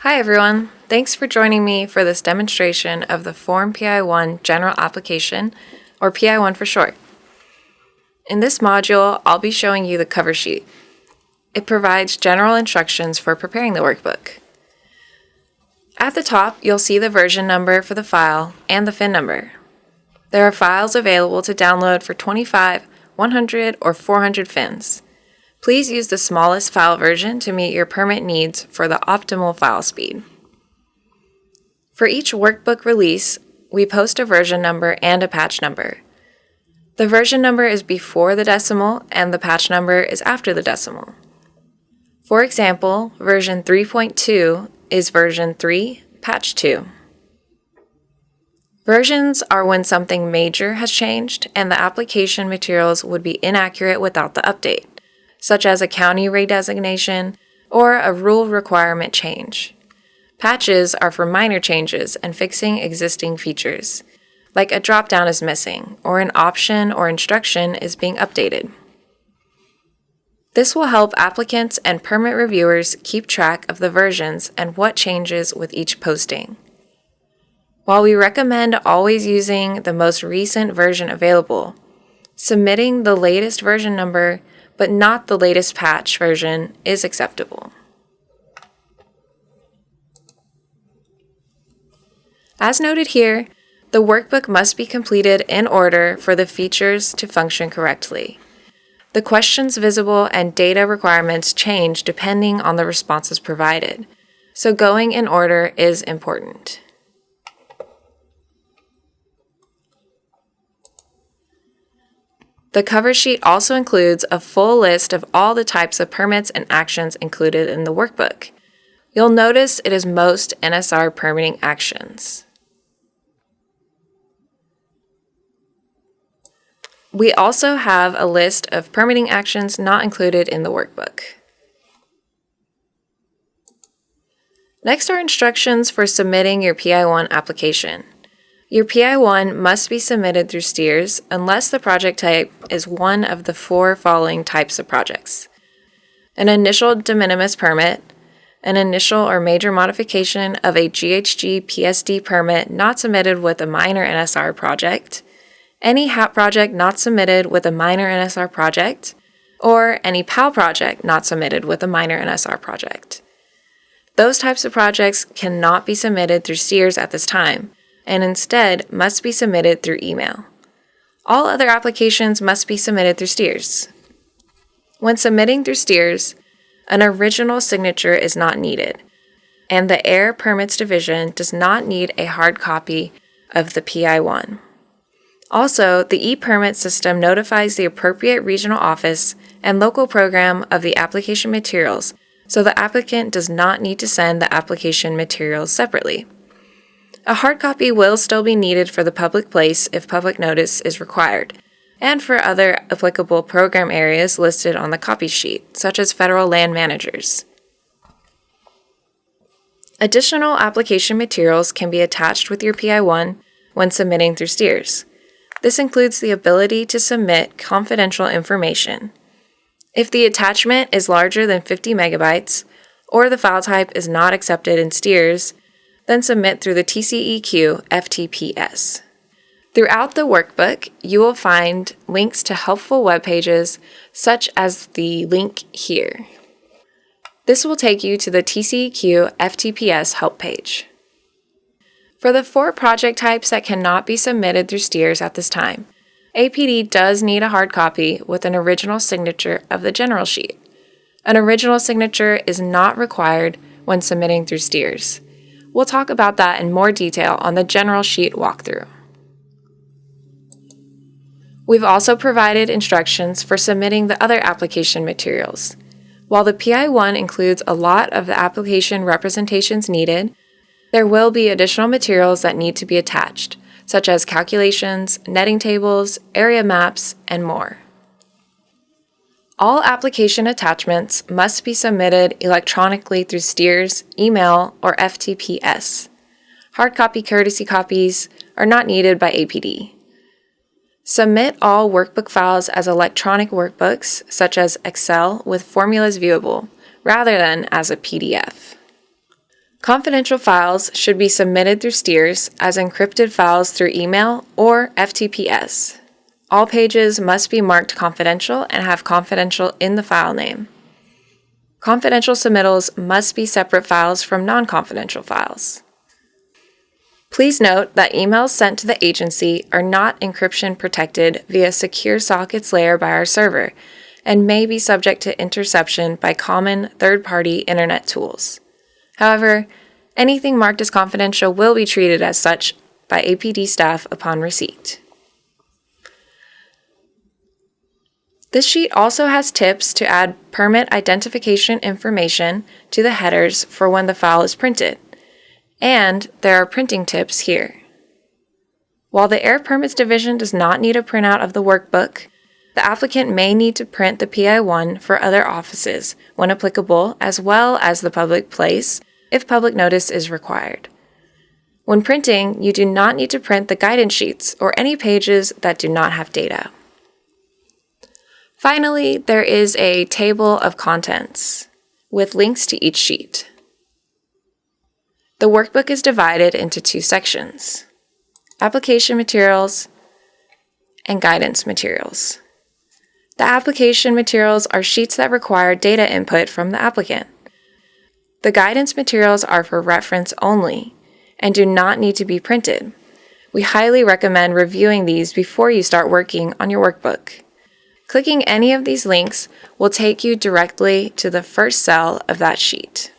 Hi everyone, thanks for joining me for this demonstration of the Form PI1 General Application, or PI1 for short. In this module, I'll be showing you the cover sheet. It provides general instructions for preparing the workbook. At the top, you'll see the version number for the file and the FIN number. There are files available to download for 25, 100, or 400 FINs. Please use the smallest file version to meet your permit needs for the optimal file speed. For each workbook release, we post a version number and a patch number. The version number is before the decimal and the patch number is after the decimal. For example, version 3.2 is version 3, patch 2. Versions are when something major has changed and the application materials would be inaccurate without the update, such as a county redesignation or a rule requirement change. Patches are for minor changes and fixing existing features, like a drop-down is missing or an option or instruction is being updated. This will help applicants and permit reviewers keep track of the versions and what changes with each posting. While we recommend always using the most recent version available, submitting the latest version number but not the latest patch version is acceptable. As noted here, the workbook must be completed in order for the features to function correctly. The questions visible and data requirements change depending on the responses provided, so going in order is important. The cover sheet also includes a full list of all the types of permits and actions included in the workbook. You'll notice it is most NSR permitting actions. We also have a list of permitting actions not included in the workbook. Next are instructions for submitting your PI1 application. Your PI1 must be submitted through STEERS unless the project type is one of the four following types of projects: an initial de minimis permit, an initial or major modification of a GHG PSD permit not submitted with a minor NSR project, any HAP project not submitted with a minor NSR project, or any PAL project not submitted with a minor NSR project. Those types of projects cannot be submitted through STEERS at this time, and instead must be submitted through email. All other applications must be submitted through STEERS. When submitting through STEERS, an original signature is not needed, and the Air Permits Division does not need a hard copy of the PI1. Also, the e-permit system notifies the appropriate regional office and local program of the application materials, so the applicant does not need to send the application materials separately. A hard copy will still be needed for the public place if public notice is required, and for other applicable program areas listed on the copy sheet, such as federal land managers. Additional application materials can be attached with your PI1 when submitting through STEERS. This includes the ability to submit confidential information. If the attachment is larger than 50 megabytes, or the file type is not accepted in STEERS, then submit through the TCEQ FTPS. Throughout the workbook, you will find links to helpful web pages, such as the link here. This will take you to the TCEQ FTPS help page. For the four project types that cannot be submitted through STEERS at this time, APD does need a hard copy with an original signature of the general sheet. An original signature is not required when submitting through STEERS. We'll talk about that in more detail on the general sheet walkthrough. We've also provided instructions for submitting the other application materials. While the PI1 includes a lot of the application representations needed, there will be additional materials that need to be attached, such as calculations, netting tables, area maps, and more. All application attachments must be submitted electronically through STEERS, email, or FTPS. Hard copy courtesy copies are not needed by APD. Submit all workbook files as electronic workbooks, such as Excel with formulas viewable, rather than as a PDF. Confidential files should be submitted through STEERS as encrypted files through email or FTPS. All pages must be marked confidential and have confidential in the file name. Confidential submittals must be separate files from non-confidential files. Please note that emails sent to the agency are not encryption protected via secure sockets layer by our server and may be subject to interception by common third-party internet tools. However, anything marked as confidential will be treated as such by APD staff upon receipt. This sheet also has tips to add permit identification information to the headers for when the file is printed, and there are printing tips here. While the Air Permits Division does not need a printout of the workbook, the applicant may need to print the PI-1 for other offices when applicable, as well as the public place if public notice is required. When printing, you do not need to print the guidance sheets or any pages that do not have data. Finally, there is a table of contents with links to each sheet. The workbook is divided into two sections: application materials and guidance materials. The application materials are sheets that require data input from the applicant. The guidance materials are for reference only and do not need to be printed. We highly recommend reviewing these before you start working on your workbook. Clicking any of these links will take you directly to the first cell of that sheet.